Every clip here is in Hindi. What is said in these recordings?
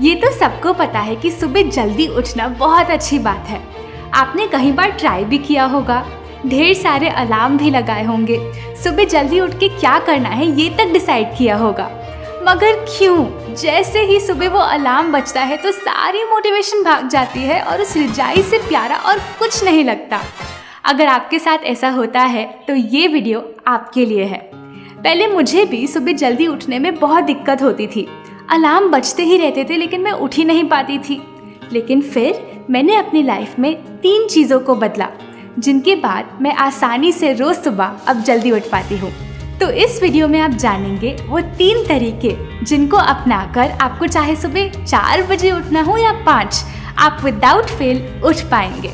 ये तो सबको पता है कि सुबह जल्दी उठना बहुत अच्छी बात है। आपने कई बार ट्राई भी किया होगा, ढेर सारे अलार्म भी लगाए होंगे, सुबह जल्दी उठ के क्या करना है ये तक डिसाइड किया होगा। मगर क्यों जैसे ही सुबह वो अलार्म बजता है तो सारी मोटिवेशन भाग जाती है और उस रिजाई से प्यारा और कुछ नहीं लगता। अगर आपके साथ ऐसा होता है तो ये वीडियो आपके लिए है। पहले मुझे भी सुबह जल्दी उठने में बहुत दिक्कत होती थी। अलार्म बजते ही रहते थे लेकिन मैं उठ ही नहीं पाती थी। लेकिन फिर मैंने अपनी लाइफ में 3 चीज़ों को बदला, जिनके बाद मैं आसानी से रोज़ सुबह अब जल्दी उठ पाती हूँ। तो इस वीडियो में आप जानेंगे वो 3 तरीके जिनको अपनाकर आपको चाहे सुबह 4 बजे उठना हो या 5, आप विदाउट फेल उठ पाएंगे।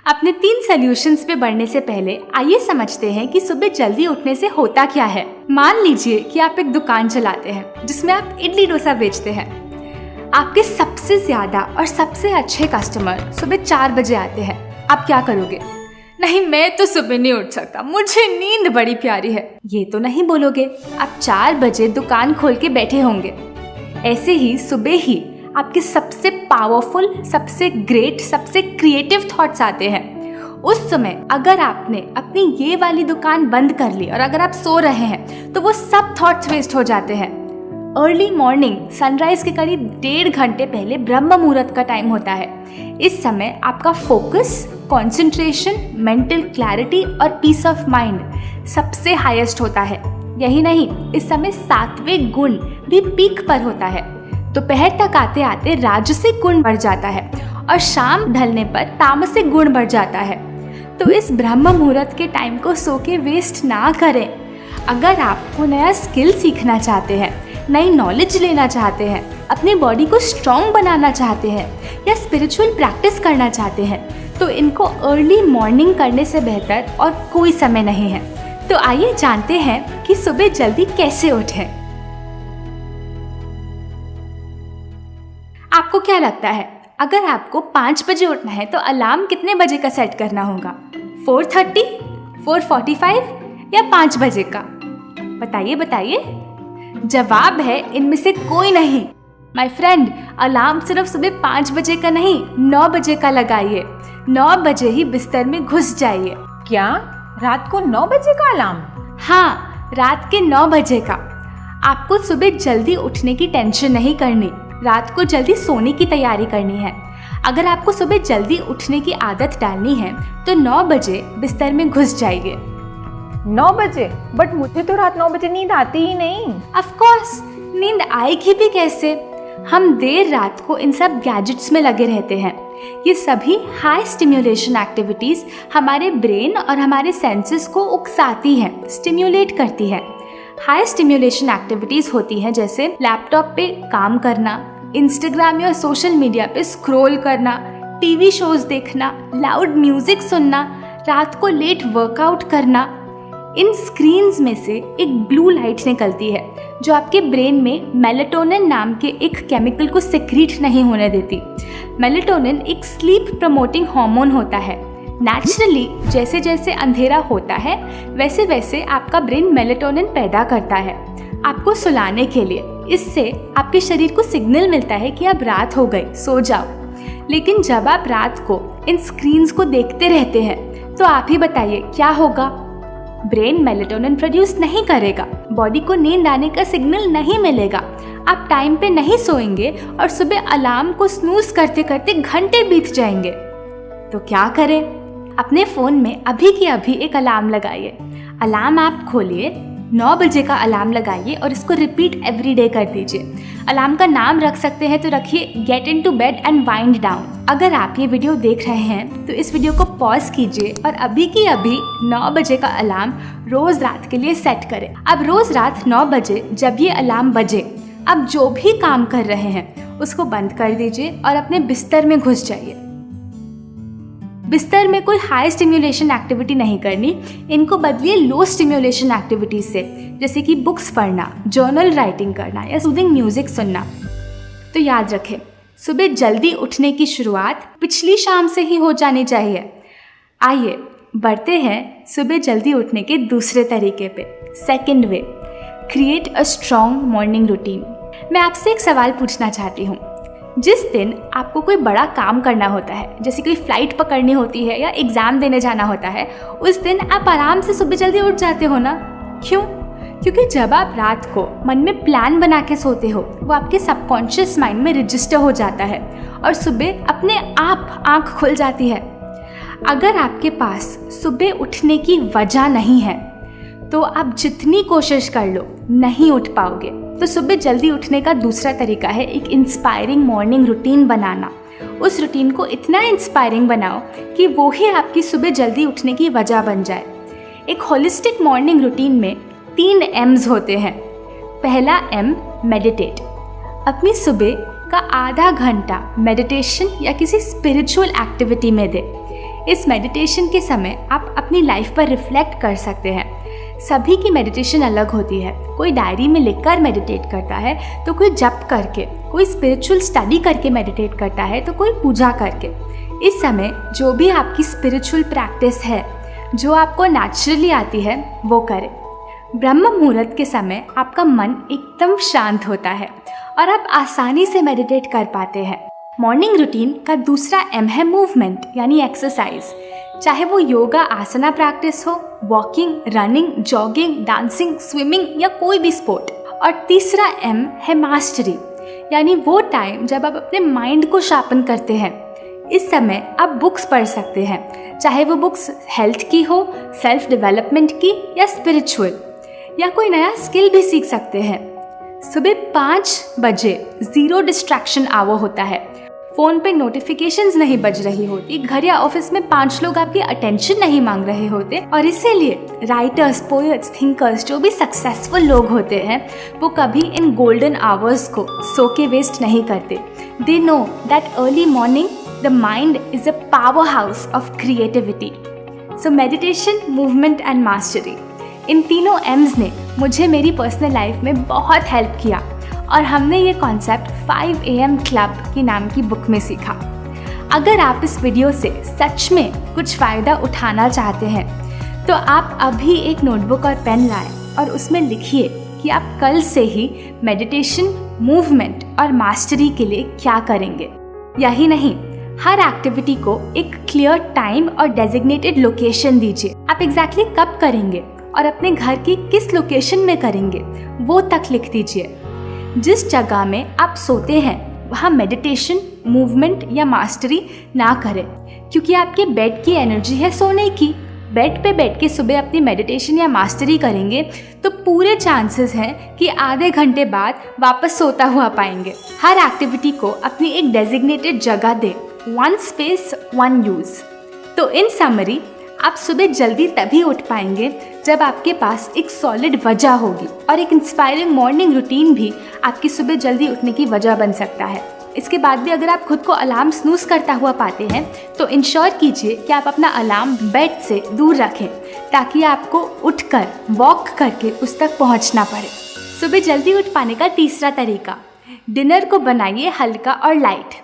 अपने 3 सॉल्यूशंस पे बढ़ने से पहले आइए समझते हैं कि सुबह जल्दी उठने से होता क्या है। मान लीजिए कि आप एक दुकान चलाते हैं जिसमें आप इडली डोसा बेचते हैं। आपके सबसे ज्यादा और सबसे अच्छे कस्टमर सुबह 4 बजे आते हैं। आप क्या करोगे? नहीं, मैं तो सुबह नहीं उठ सकता, मुझे नींद बड़ी प्यारी है, ये तो नहीं बोलोगे। आप 4 बजे दुकान खोल के बैठे होंगे। ऐसे ही सुबह ही आपके सबसे पावरफुल, सबसे ग्रेट, सबसे क्रिएटिव थॉट्स आते हैं। उस समय अगर आपने अपनी ये वाली दुकान बंद कर ली और अगर आप सो रहे हैं तो वो सब थॉट्स वेस्ट हो जाते हैं। अर्ली मॉर्निंग सनराइज के करीब 1.5 घंटे पहले ब्रह्म मुहूर्त का टाइम होता है। इस समय आपका फोकस, कंसंट्रेशन, मेंटल क्लैरिटी और पीस ऑफ माइंड सबसे हाईएस्ट होता है। यही नहीं, इस समय 7वें गुण भी पीक पर होता है। दोपहर तक आते आते राजसिक गुण बढ़ जाता है और शाम ढलने पर तामसिक गुण बढ़ जाता है। तो इस ब्रह्म मुहूर्त के टाइम को सो के वेस्ट ना करें। अगर आप कोई नया स्किल सीखना चाहते हैं, नई नॉलेज लेना चाहते हैं, अपनी बॉडी को स्ट्रॉन्ग बनाना चाहते हैं या स्पिरिचुअल प्रैक्टिस करना चाहते हैं तो इनको अर्ली मॉर्निंग करने से बेहतर और कोई समय नहीं है। तो आइए जानते हैं कि सुबह जल्दी कैसे उठें। आपको क्या लगता है, अगर आपको 5 बजे उठना है तो अलार्म कितने बजे का सेट करना होगा? 4:30, 4:45 या 5 बजे का? बताइए बताइए। जवाब है इनमें से कोई नहीं। माय फ्रेंड, अलार्म सिर्फ सुबह 5 बजे का नहीं, 9 बजे का लगाइए। 9 बजे ही बिस्तर में घुस जाइए। क्या रात को 9 बजे का अलार्म? हाँ, रात के 9 बजे का। आपको सुबह जल्दी उठने की टेंशन नहीं करनी, रात को जल्दी सोने की तैयारी करनी है। अगर आपको सुबह जल्दी उठने की आदत डालनी है तो 9 बजे बिस्तर में घुस जाइए। 9 बजे? बट मुझे तो रात 9 बजे नींद आती ही नहीं। ऑफ कोर्स, नींद आएगी भी कैसे? हम देर रात को इन सब गैजेट्स में लगे रहते हैं। ये सभी हाई स्टिम्युलेशन एक्टिविटीज हमारे ब्रेन और हमारे सेंसेस को उकसाती हैं, स्टिम्युलेट करती है। हाई स्टिम्युलेशन एक्टिविटीज़ होती हैं जैसे लैपटॉप पे काम करना, इंस्टाग्राम या सोशल मीडिया पे स्क्रॉल करना, टीवी शोज देखना, लाउड म्यूजिक सुनना, रात को लेट वर्कआउट करना। इन स्क्रीन्स में से एक ब्लू लाइट निकलती है जो आपके ब्रेन में मेलेटोनिन नाम के एक केमिकल को सिक्रीट नहीं होने देती। मेलेटोनिन एक स्लीप प्रमोटिंग हार्मोन होता है। नेचुरली जैसे जैसे अंधेरा होता है वैसे वैसे आपका ब्रेन मेलेटोनिन पैदा करता है आपको सुलाने के लिए। इससे आपके शरीर को सिग्नल मिलता है कि अब रात हो गई, सो जाओ। लेकिन जब आप रात को इन स्क्रीन्स को देखते रहते हैं तो आप ही बताइए क्या होगा? ब्रेन मेलेटोनिन प्रोड्यूस नहीं करेगा, बॉडी को नींद आने का सिग्नल नहीं मिलेगा, आप टाइम पे नहीं सोएंगे और सुबह अलार्म को स्नूज करते करते घंटे बीत जाएंगे। तो क्या करें? अपने फ़ोन में अभी की अभी एक अलार्म लगाइए। अलार्म ऐप खोलिए, 9 बजे का अलार्म लगाइए और इसको रिपीट एवरीडे कर दीजिए। अलार्म का नाम रख सकते हैं तो रखिए get into bed and wind down. अगर आप ये वीडियो देख रहे हैं तो इस वीडियो को पॉज कीजिए और अभी की अभी 9 बजे का अलार्म रोज़ रात के लिए सेट करें। अब रोज़ रात 9 बजे जब ये अलार्म बजे, अब जो भी काम कर रहे हैं उसको बंद कर दीजिए और अपने बिस्तर में घुस जाइए। बिस्तर में कोई हाई स्टिम्युलेशन एक्टिविटी नहीं करनी, इनको बदलिए लो स्टिम्युलेशन एक्टिविटीज से, जैसे कि बुक्स पढ़ना, जर्नल राइटिंग करना या सूदिंग म्यूजिक सुनना। तो याद रखें, सुबह जल्दी उठने की शुरुआत पिछली शाम से ही हो जानी चाहिए। आइए बढ़ते हैं सुबह जल्दी उठने के दूसरे तरीके पे, second way. Create a strong morning routine. मैं आपसे एक सवाल पूछना चाहती हूँ। जिस दिन आपको कोई बड़ा काम करना होता है, जैसे कोई फ्लाइट पकड़नी होती है या एग्ज़ाम देने जाना होता है, उस दिन आप आराम से सुबह जल्दी उठ जाते हो ना? क्यों? क्योंकि जब आप रात को मन में प्लान बना के सोते हो, वो आपके सबकॉन्शियस माइंड में रजिस्टर हो जाता है और सुबह अपने आप आँख खुल जाती है। अगर आपके पास सुबह उठने की वजह नहीं है तो आप जितनी कोशिश कर लो नहीं उठ पाओगे। तो सुबह जल्दी उठने का दूसरा तरीका है एक इंस्पायरिंग मॉर्निंग रूटीन बनाना। उस रूटीन को इतना इंस्पायरिंग बनाओ कि वो ही आपकी सुबह जल्दी उठने की वजह बन जाए। एक होलिस्टिक मॉर्निंग रूटीन में 3 M's होते हैं। पहला M, मेडिटेट। अपनी सुबह का आधा घंटा मेडिटेशन या किसी स्पिरिचुअल एक्टिविटी में दे। इस मेडिटेशन के समय आप अपनी लाइफ पर रिफ्लेक्ट कर सकते हैं। सभी की मेडिटेशन अलग होती है। कोई डायरी में लिखकर मेडिटेट करता है, तो कोई जप करके, कोई स्पिरिचुअल स्टडी करके मेडिटेट करता है, तो कोई पूजा करके। इस समय जो भी आपकी स्पिरिचुअल प्रैक्टिस है, जो आपको नेचुरली आती है, वो करें। ब्रह्म मुहूर्त के समय आपका मन एकदम शांत होता है और आप आसानी से मेडिटेट कर पाते हैं। मॉर्निंग रूटीन का दूसरा M है मूवमेंट यानी एक्सरसाइज। चाहे वो योगा आसना प्रैक्टिस हो, walking, running, jogging, dancing, swimming या कोई भी स्पोर्ट। और तीसरा M है मास्टरी, यानी वो टाइम जब आप अपने माइंड को शार्पन करते हैं। इस समय आप बुक्स पढ़ सकते हैं, चाहे वो बुक्स हेल्थ की हो, सेल्फ डेवलपमेंट की या स्पिरिचुअल, या कोई नया स्किल भी सीख सकते हैं। सुबह 5 बजे 0 डिस्ट्रैक्शन आवर होता है। फ़ोन पे नोटिफिकेशंस नहीं बज रही होती, घर या ऑफिस में 5 लोग आपकी अटेंशन नहीं मांग रहे होते। और इसीलिए राइटर्स, पोएट्स, थिंकर्स, जो भी सक्सेसफुल लोग होते हैं, वो कभी इन गोल्डन आवर्स को सो के वेस्ट नहीं करते। They know that early morning the mind is a power house of creativity. So meditation, movement and mastery, इन तीनों M's ने मुझे मेरी पर्सनल लाइफ में बहुत हेल्प किया और हमने ये कॉन्सेप्ट 5 AM क्लब की नाम की बुक में सीखा। अगर आप इस वीडियो से सच में कुछ फ़ायदा उठाना चाहते हैं तो आप अभी एक नोटबुक और पेन लाएं और उसमें लिखिए कि आप कल से ही मेडिटेशन, मूवमेंट और मास्टरी के लिए क्या करेंगे। यही नहीं, हर एक्टिविटी को एक क्लियर टाइम और डेजिग्नेटेड लोकेशन दीजिए। आप एग्जैक्टली कब करेंगे और अपने घर की किस लोकेशन में करेंगे वो तक लिख दीजिए। जिस जगह में आप सोते हैं वहाँ मेडिटेशन, मूवमेंट या मास्टरी ना करें, क्योंकि आपके बेड की एनर्जी है सोने की। बेड पे बैठ के सुबह अपनी मेडिटेशन या मास्टरी करेंगे तो पूरे चांसेस हैं कि आधे घंटे बाद वापस सोता हुआ पाएंगे। हर एक्टिविटी को अपनी एक डेजिग्नेटेड जगह दे, 1 स्पेस 1 यूज़। तो इन समरी, आप सुबह जल्दी तभी उठ पाएंगे जब आपके पास एक सॉलिड वजह होगी, और एक इंस्पायरिंग मॉर्निंग रूटीन भी आपकी सुबह जल्दी उठने की वजह बन सकता है। इसके बाद भी अगर आप खुद को अलार्म स्नूज करता हुआ पाते हैं तो इंश्योर कीजिए कि आप अपना अलार्म बेड से दूर रखें, ताकि आपको उठकर वॉक करके उस तक पहुंचना पड़े। सुबह जल्दी उठ पाने का तीसरा तरीका, डिनर को बनाइए हल्का और लाइट।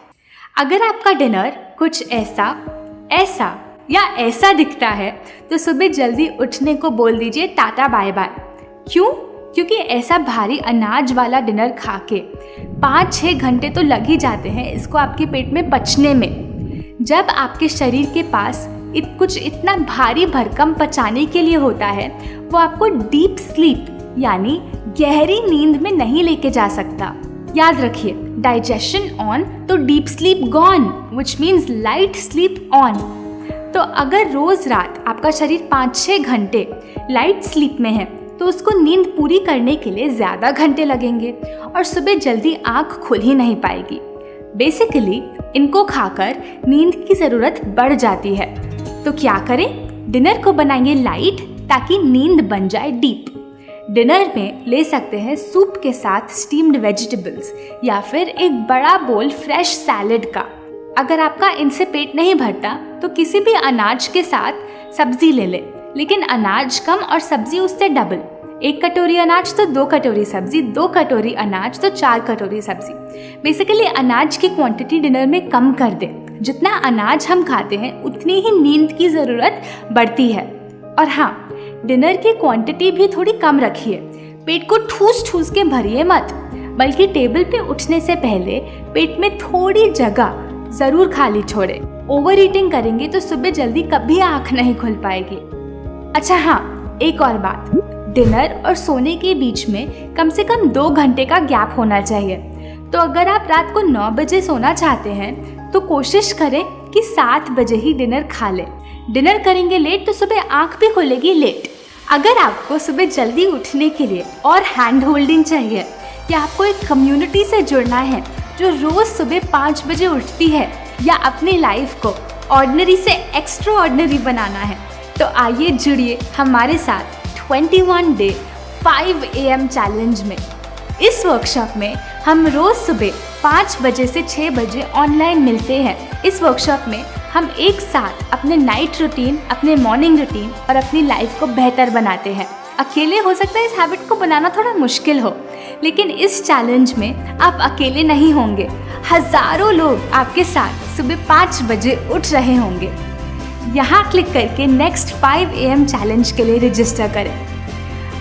अगर आपका डिनर कुछ ऐसा या ऐसा दिखता है तो सुबह जल्दी उठने को बोल दीजिए टाटा बाय बाय। क्यों? क्योंकि ऐसा भारी अनाज वाला डिनर खा के 5-6 घंटे तो लग ही जाते हैं इसको आपके पेट में पचने में। जब आपके शरीर के पास कुछ इतना भारी भरकम पचाने के लिए होता है, वो आपको डीप स्लीप यानी गहरी नींद में नहीं लेके जा सकता। याद रखिए, डाइजेशन ऑन तो deep sleep gone, which means light sleep on. तो अगर रोज़ रात आपका शरीर 5-6 घंटे लाइट स्लीप में है तो उसको नींद पूरी करने के लिए ज़्यादा घंटे लगेंगे और सुबह जल्दी आँख खुल ही नहीं पाएगी। बेसिकली इनको खाकर नींद की ज़रूरत बढ़ जाती है। तो क्या करें? डिनर को बनाएंगे लाइट ताकि नींद बन जाए डीप। डिनर में ले सकते हैं सूप के साथ स्टीम्ड वेजिटेबल्स या फिर एक बड़ा बोल फ्रेश सैलेड का। अगर आपका इनसे पेट नहीं भरता तो किसी भी अनाज के साथ सब्जी ले ले, लेकिन अनाज कम और सब्जी उससे डबल। 1 कटोरी अनाज तो 2 कटोरी सब्जी, 2 कटोरी अनाज तो 4 कटोरी सब्जी। बेसिकली अनाज की क्वांटिटी डिनर में कम कर दे। जितना अनाज हम खाते हैं उतनी ही नींद की ज़रूरत बढ़ती है। और हाँ, डिनर की क्वांटिटी भी थोड़ी कम रखिए। पेट को ठूस ठूस के भरिए मत, बल्कि टेबल पे उठने से पहले पेट में थोड़ी जगह जरूर खाली छोड़े। ओवर ईटिंग करेंगे तो सुबह जल्दी कभी आँख नहीं खुल पाएगी। अच्छा हाँ, एक और बात, डिनर और सोने के बीच में कम से कम 2 घंटे का गैप होना चाहिए। तो अगर आप रात को 9 बजे सोना चाहते हैं तो कोशिश करें कि 7 बजे ही डिनर खा लें। डिनर करेंगे लेट तो सुबह आँख भी खुलेगी लेट। अगर आपको सुबह जल्दी उठने के लिए और हैंड होल्डिंग चाहिए या आपको एक कम्युनिटी से जुड़ना है जो रोज़ सुबह 5 बजे उठती है, या अपनी लाइफ को ऑर्डिनरी से एक्स्ट्रा ऑर्डिनरी बनाना है, तो आइए जुड़िए हमारे साथ 21 डे 5 AM चैलेंज में। इस वर्कशॉप में हम रोज़ सुबह 5 बजे से 6 बजे ऑनलाइन मिलते हैं। इस वर्कशॉप में हम एक साथ अपने नाइट रूटीन, अपने मॉर्निंग रूटीन और अपनी लाइफ को बेहतर बनाते हैं। अकेले हो सकता है इस हैबिट को बनाना थोड़ा मुश्किल हो, लेकिन इस चैलेंज में आप अकेले नहीं होंगे। हज़ारों लोग आपके साथ सुबह 5 बजे उठ रहे होंगे। यहाँ क्लिक करके नेक्स्ट 5 AM चैलेंज के लिए रजिस्टर करें।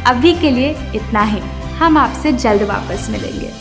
अभी के लिए इतना ही, हम आपसे जल्द वापस मिलेंगे।